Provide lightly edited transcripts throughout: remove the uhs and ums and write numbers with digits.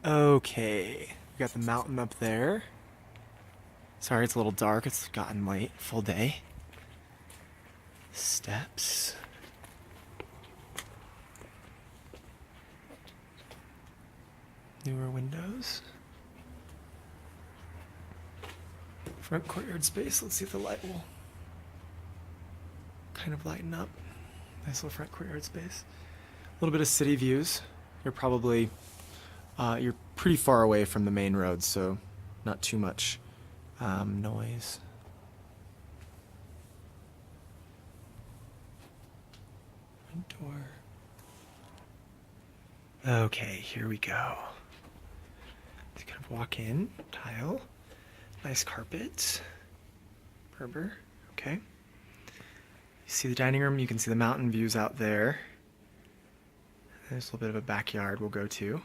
Okay, we got the mountain up there. Sorry, it's a little dark. It's gotten late. Full day. Steps. Newer windows. Front courtyard space. Let's see if the light will kind of lighten up. Nice little front courtyard space. A little bit of city views. You're probably you're pretty far away from the main road, so not too much noise. Front door. Okay, here we go. Just kind of walk in, tile, nice carpet, Berber. Okay. You see the dining room. You can see the mountain views out there. There's a little bit of a backyard we'll go to.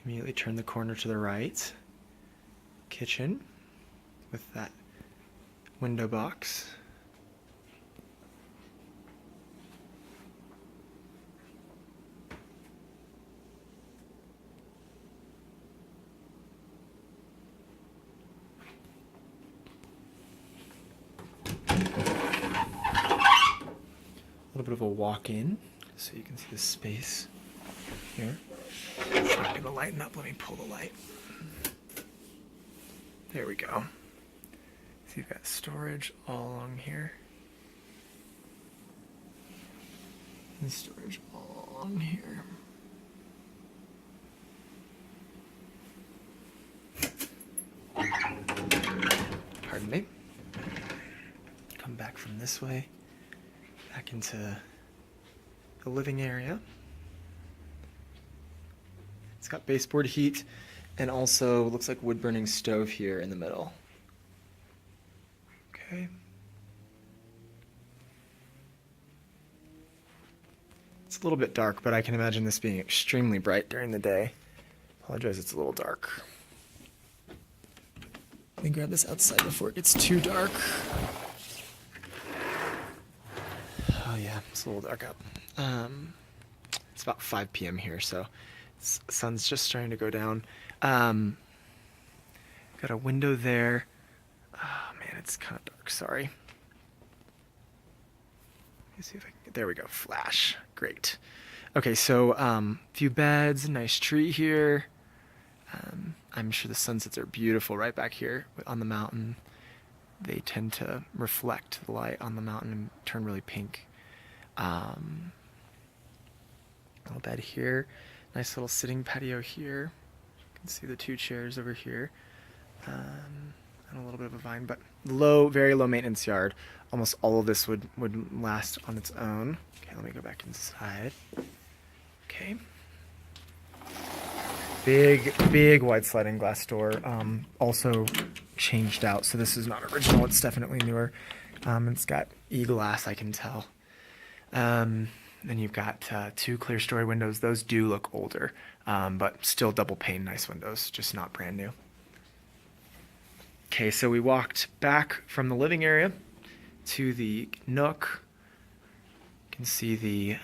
Immediately turn the corner to the right. Kitchen with that window box. A little bit of a walk-in, so you can see the space here. Trying to go lighten up. Let me pull the light. There we go. So you've got storage all along here. And storage all along here. Pardon me. Come back from this way. Back into the living area. It's got baseboard heat and also looks like wood burning stove here in the middle. Okay. It's a little bit dark, but I can imagine this being extremely bright during the day. Apologize, it's a little dark. Let me grab this outside before it gets too dark. Oh yeah, it's a little dark out. It's about 5 p.m. here, so sun's just starting to go down. Got a window there. Oh man, it's kind of dark, sorry. Let me see if I can, there we go, flash, great. Okay, so few beds, nice tree here. I'm sure the sunsets are beautiful right back here on the mountain. They tend to reflect the light on the mountain and turn really pink. Little bed here. Nice little sitting patio here. You can see the 2 chairs over here. And a little bit of a vine, but very low maintenance yard. Almost all of this would last on its own. Okay, let me go back inside. Okay. Big wide sliding glass door. Also changed out, so this is not original. It's definitely newer. It's got e-glass, I can tell. Then you've got 2 clear story windows. Those do look older, but still double pane, nice windows, just not brand new. Okay, so we walked back from the living area to the nook. You can see the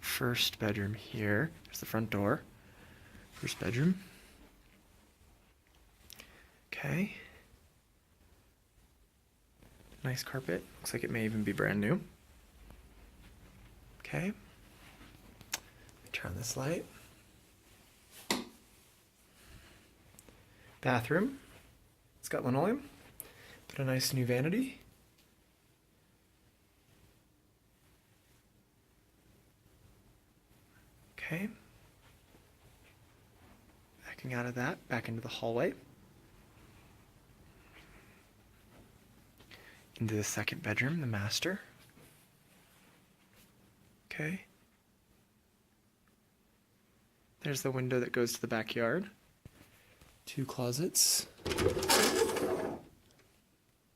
first bedroom here. There's the front door. First bedroom. Okay. Nice carpet. Looks like it may even be brand new. Okay. Turn this light. Bathroom. It's got linoleum. Put a nice new vanity. Okay. Backing out of that, back into the hallway. Into the second bedroom, the master. Okay. There's the window that goes to the backyard. 2 closets.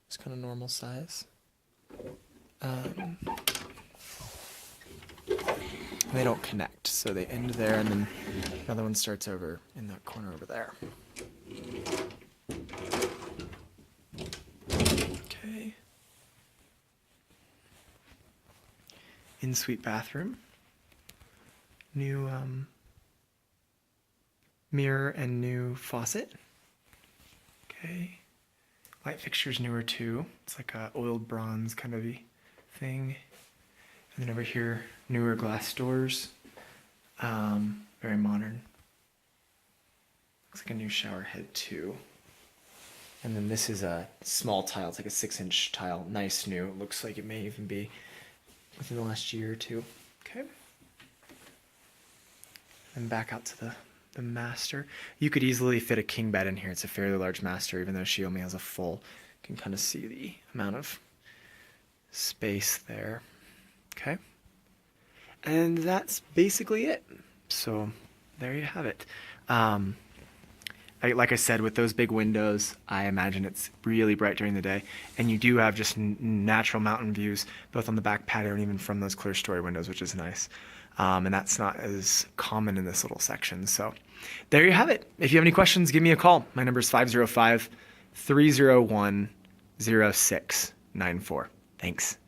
It's kind of normal size. They don't connect, so they end there, and then another one starts over in that corner over there. Okay. In-suite bathroom. new mirror and new faucet. Okay. Light fixture's newer too. It's like a oiled bronze kind of thing. And then over here, newer glass doors. Very modern. Looks like a new shower head too. And then this is a small tile. It's like a 6-inch tile. Nice new. It looks like it may even be within the last year or two. Okay. And back out to the master. You could easily fit a king bed in here. It's a fairly large master, even though she only has a full. You can kind of see the amount of space there. Okay. And that's basically it. So there you have it. Like I said, with those big windows, I imagine it's really bright during the day. And you do have just natural mountain views, both on the back patio and even from those clear story windows, which is nice. And that's not as common in this little section. So there you have it. If you have any questions, give me a call. My number is 505-301-0694. Thanks.